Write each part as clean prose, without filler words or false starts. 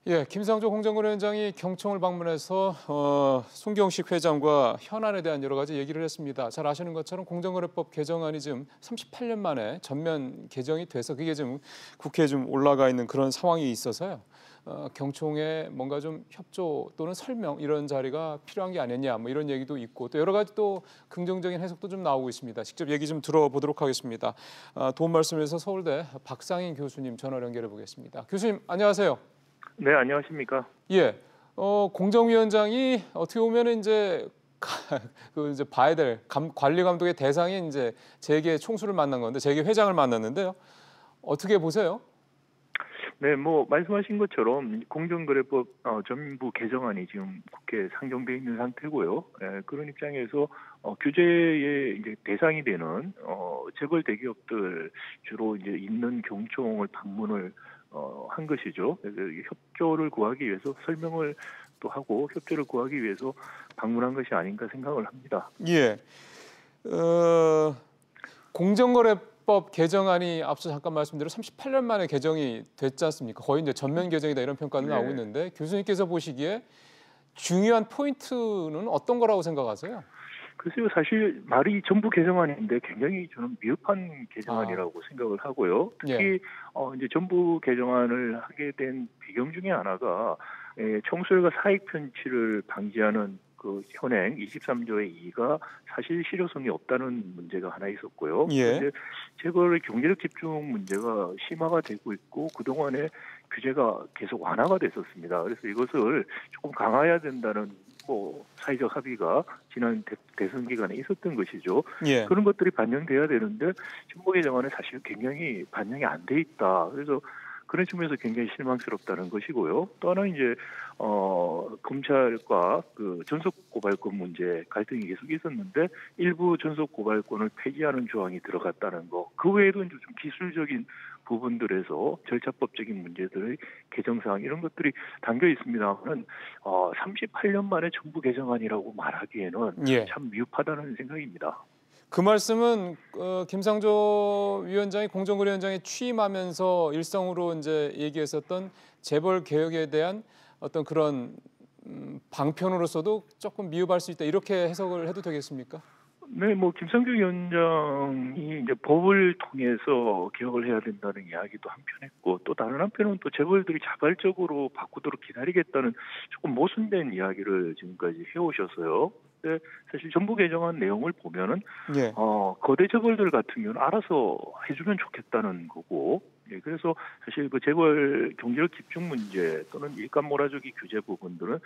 예, 김상조 공정거래위원장이 경청을 방문해서 송경식 회장과 현안에 대한 여러 가지 얘기를 했습니다. 잘 아시는 것처럼 공정거래법 개정안이 지금 38년 만에 전면 개정이 돼서 그게 지금 국회에 좀 올라가 있는 그런 상황이 있어서요. 경총에 뭔가 좀 협조 또는 설명 이런 자리가 필요한 게 아니냐 뭐 이런 얘기도 있고 또 여러 가지 또 긍정적인 해석도 좀 나오고 있습니다. 직접 얘기 좀 들어보도록 하겠습니다. 도움 말씀에서 서울대 박상인 교수님 전화 연결해 보겠습니다. 교수님 안녕하세요. 네, 안녕하십니까? 예, 공정위원장이 어떻게 보면은 이제 그 이제 봐야 될 관리 감독의 대상이 이제 재계 총수를 만난 건데 재계 회장을 만났는데요. 어떻게 보세요? 네, 말씀하신 것처럼 공정거래법 전부 개정안이 지금 국회에 상정돼 있는 상태고요. 예, 그런 입장에서 규제의 이제 대상이 되는 재벌 대기업들 주로 이제 있는 경총을 방문을 한 것이죠. 그래서 이게 협조를 구하기 위해서 설명을 또 하고 협조를 구하기 위해서 방문한 것이 아닌가 생각을 합니다. 예, 어, 공정거래법 개정안이 앞서 잠깐 말씀드린 38년 만에 개정이 됐지 않습니까? 거의 이제 전면 개정이다 이런 평가도 나오고 네. 있는데 교수님께서 보시기에 중요한 포인트는 어떤 거라고 생각하세요? 글쎄요, 사실 말이 전부 개정안인데 굉장히 저는 미흡한 아, 개정안이라고 생각을 하고요. 예, 특히 이제 전부 개정안을 하게 된 배경 중에 하나가 청소년과 사익 편취를 방지하는 그 현행 23조의 2가 사실 실효성이 없다는 문제가 하나 있었고요. 예, 그런데 재벌의 경제력 집중 문제가 심화가 되고 있고 그동안에 규제가 계속 완화가 됐었습니다. 그래서 이것을 조금 강화해야 된다는 사회적 합의가 지난 대선 기간에 있었던 것이죠. 예. 그런 것들이 반영돼야 되는데 정부 개정안에 사실 굉장히 반영이 안 돼 있다. 그래서 그런 측면에서 굉장히 실망스럽다는 것이고요. 또 하나 이제 검찰과 그 전속 고발권 문제 갈등이 계속 있었는데 일부 전속 고발권을 폐지하는 조항이 들어갔다는 거. 그 외에도 이제 좀 기술적인 부분들에서 절차법적인 문제들의 개정 사항 이런 것들이 담겨 있습니다만 38년 만에 정부 개정안이라고 말하기에는 예. 참 미흡하다는 생각입니다. 그 말씀은 김상조 위원장이 공정거래위원장에 취임하면서 일성으로 이제 얘기했었던 재벌 개혁에 대한 어떤 그런 방편으로서도 조금 미흡할 수 있다 이렇게 해석을 해도 되겠습니까? 네, 김상조 위원장이 이제 법을 통해서 개혁을 해야 된다는 이야기도 한편 했고, 또 다른 한편은 또 재벌들이 자발적으로 바꾸도록 기다리겠다는 조금 모순된 이야기를 지금까지 해오셨어요. 근데 사실 정부 개정안 내용을 보면은, 예. 거대 재벌들 같은 경우는 알아서 해주면 좋겠다는 거고, 예, 그래서 사실 그 재벌 경제력 집중 문제 또는 일감 몰아주기 규제 부분들은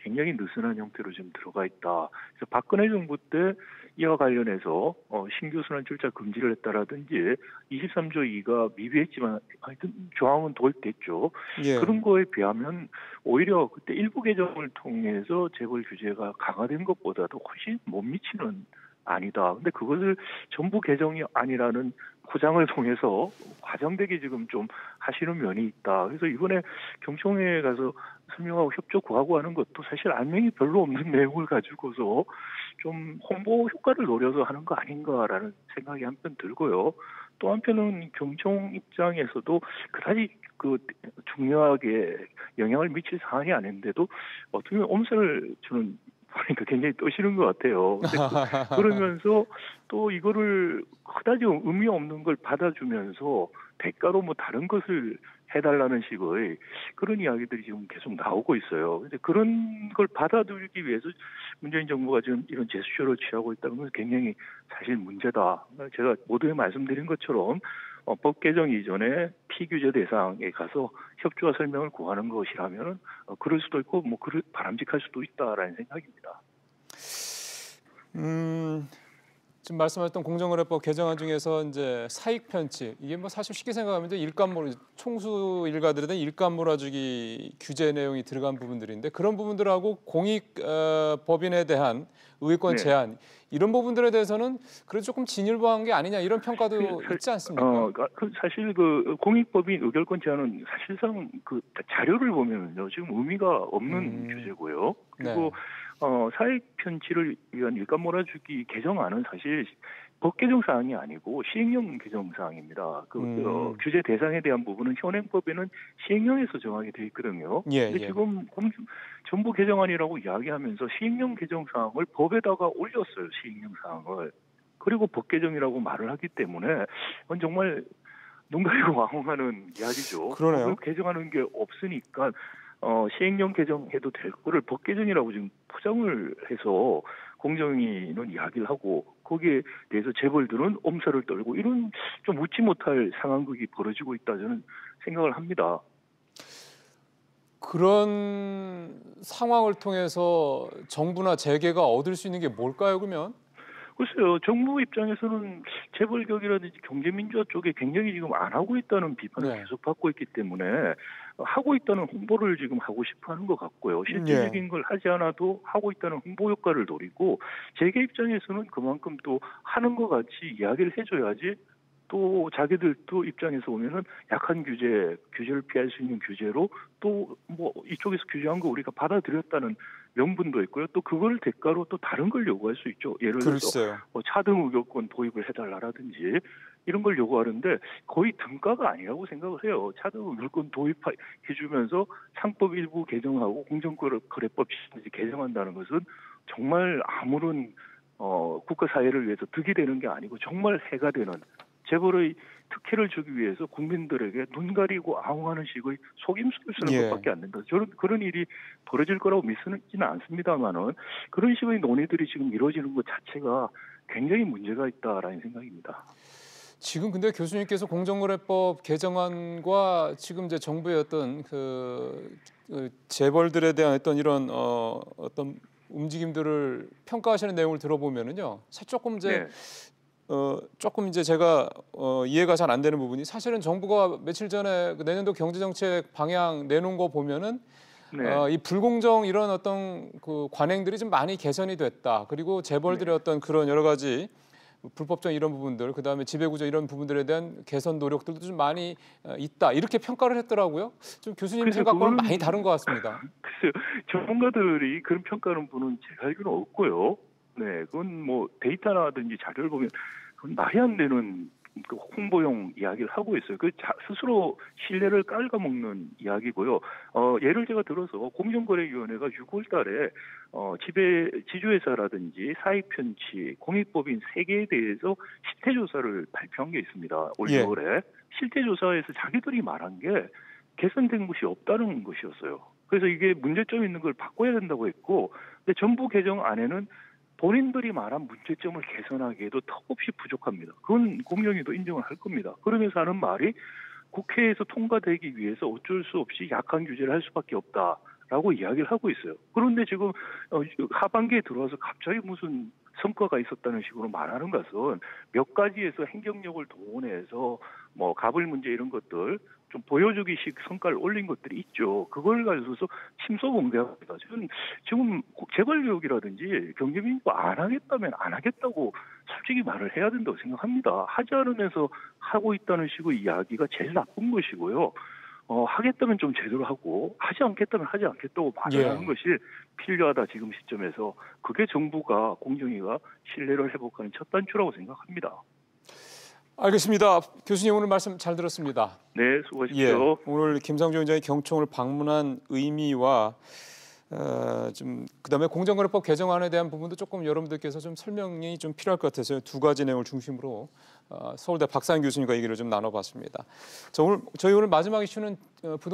굉장히 느슨한 형태로 지금 들어가 있다. 그래서 박근혜 정부 때 이와 관련해서 신규 순환 출자 금지를 했다라든지 23조 2가 미비했지만 하여튼 조항은 도입됐죠. 예. 그런 거에 비하면 오히려 그때 일부 개정을 통해서 재벌 규제가 강화된 것보다도 훨씬 못 미치는 아니다. 근데 그것을 전부 개정이 아니라는 포장을 통해서 과장되게 지금 좀 하시는 면이 있다. 그래서 이번에 경총회에 가서 설명하고 협조 구하고 하는 것도 사실 안명이 별로 없는 내용을 가지고서 좀 홍보 효과를 노려서 하는 거 아닌가라는 생각이 한편 들고요. 또 한편은 경총 입장에서도 그다지 그 중요하게 영향을 미칠 사안이 아닌데도 어떻게 보면 엄살을 주는 보니까 굉장히 떠시는 것 같아요. 근데 그러면서 또 이거를 그다지 의미 없는 걸 받아주면서 대가로 다른 것을 해달라는 식의 그런 이야기들이 지금 계속 나오고 있어요. 근데 그런 걸 받아들이기 위해서 문재인 정부가 지금 이런 제스처를 취하고 있다는 건 굉장히 사실 문제다. 제가 모두에 말씀드린 것처럼 법 개정 이전에 피규제 대상에 가서 협조와 설명을 구하는 것이라면 그럴 수도 있고 바람직할 수도 있다라는 생각입니다. 음, 지금 말씀하셨던 공정거래법 개정안 중에서 이제 사익 편취 이게 뭐 사실 쉽게 생각하면 이제 총수 일가들에 대한 일감 몰아주기 규제 내용이 들어간 부분들인데 그런 부분들하고 공익 법인에 대한 의회권 네. 제한 이런 부분들에 대해서는 그래도 조금 진일보한 게 아니냐 이런 평가도 있지 않습니까? 사실 그 공익법인 의결권 제한은 사실상 그 자료를 보면은요 지금 의미가 없는 음, 규제고요. 네, 그리고 사익 편취를 위한 일감 몰아주기 개정안은 사실 법 개정 사항이 아니고 시행령 개정 사항입니다. 규제 대상에 대한 부분은 현행법에는 시행령에서 정하게 돼 있거든요. 예, 근데 예. 지금 정부 개정안이라고 이야기하면서 시행령 개정 사항을 법에다가 올렸어요. 시행령 사항을. 그리고 법 개정이라고 말을 하기 때문에 그건 정말 눈 가리고 왕홍하는 이야기죠. 그러네요. 법을 개정하는 게 없으니까 시행령 개정해도 될 거를 법 개정이라고 지금 포장을 해서 공정위는 이야기를 하고 거기에 대해서 재벌들은 엄살을 떨고 이런 좀 웃지 못할 상황극이 벌어지고 있다 저는 생각을 합니다. 그런 상황을 통해서 정부나 재계가 얻을 수 있는 게 뭘까요, 그러면? 글쎄요, 정부 입장에서는 재벌격이라든지 경제민주화 쪽에 굉장히 지금 안 하고 있다는 비판을 네. 계속 받고 있기 때문에 하고 있다는 홍보를 지금 하고 싶어 하는 것 같고요. 실질적인 걸 하지 않아도 하고 있다는 홍보 효과를 노리고 재계 입장에서는 그만큼 또 하는 것 같이 이야기를 해줘야지 또 자기들도 입장에서 보면은 약한 규제를 피할 수 있는 규제로 또 뭐 이쪽에서 규제한 거 우리가 받아들였다는 명분도 있고요. 또 그걸 대가로 또 다른 걸 요구할 수 있죠. 예를 들어서 글쎄요. 차등 의료권 도입을 해달라라든지 이런 걸 요구하는데 거의 등가가 아니라고 생각을 해요. 차등 의료권 도입해주면서 상법 일부 개정하고 공정거래법 개정한다는 것은 정말 아무런 국가 사회를 위해서 득이 되는 게 아니고 정말 해가 되는 재벌의 특혜를 주기 위해서 국민들에게 눈 가리고 아웅하는 식의 속임수를 쓰는 것밖에 안 된다. 저는 그런 일이 벌어질 거라고 믿지는 않습니다만은 그런 식의 논의들이 지금 이루어지는 것 자체가 굉장히 문제가 있다라는 생각입니다. 지금 근데 교수님께서 공정거래법 개정안과 지금 이제 정부의 어떤 그 재벌들에 대한 어떤 이런 어떤 움직임들을 평가하시는 내용을 들어보면은요, 사실 조금 이제 제가 이해가 잘 안 되는 부분이 사실은 정부가 며칠 전에 그 내년도 경제정책 방향 내놓은 거 보면은 이 불공정 이런 어떤 그 관행들이 좀 많이 개선이 됐다. 그리고 재벌들의 어떤 그런 여러 가지 불법적 이런 부분들, 그다음에 지배구조 이런 부분들에 대한 개선 노력들도 좀 많이 있다. 이렇게 평가를 했더라고요. 좀 교수님 생각과는 많이 다른 것 같습니다. 글쎄요, 전문가들이 그런 평가하는 분은 제가 알기로는 없고요. 네, 그건 뭐 데이터라든지 자료를 보면 그건 말이 안 되는 그 홍보용 이야기를 하고 있어요. 스스로 신뢰를 깔아먹는 이야기고요. 예를 제가 들어서 공정거래위원회가 6월달에 지주회사라든지 사익편취, 공익법인 3개에 대해서 실태조사를 발표한 게 있습니다. 올 6월에 실태조사에서 자기들이 말한 게 개선된 것이 없다는 것이었어요. 그래서 이게 문제점이 있는 걸 바꿔야 된다고 했고, 근데 정부 개정안에는 본인들이 말한 문제점을 개선하기에도 턱없이 부족합니다. 그건 공정위도 인정을 할 겁니다. 그러면서 하는 말이 국회에서 통과되기 위해서 어쩔 수 없이 약한 규제를 할 수밖에 없다라고 이야기를 하고 있어요. 그런데 지금 하반기에 들어와서 갑자기 무슨 성과가 있었다는 식으로 말하는 것은 몇 가지에서 행정력을 동원해서 뭐 가불 문제 이런 것들 좀 보여주기식 성과를 올린 것들이 있죠. 그걸 가지고서 침소봉대합니다. 지금 재벌교육이라든지 경제민주화 안 하겠다면 안 하겠다고 솔직히 말을 해야 된다고 생각합니다. 하지 않으면서 하고 있다는 식의 이야기가 제일 나쁜 것이고요. 하겠다면 좀 제대로 하고 하지 않겠다면 하지 않겠다고 말을 하는 것이 필요하다. 지금 시점에서 그게 정부가 공정위가 신뢰를 회복하는 첫 단추라고 생각합니다. 알겠습니다. 교수님 오늘 말씀 잘 들었습니다. 네, 수고하십시오. 오늘 김상조 위원장이 경총을 방문한 의미와 좀 그다음에 공정거래법 개정안에 대한 부분도 조금 여러분들께서 좀 설명이 좀 필요할 것 같아서 두 가지 내용을 중심으로 서울대 박상현 교수님과 얘기를 좀 나눠봤습니다. 저희 오늘 마지막 이슈는 부동산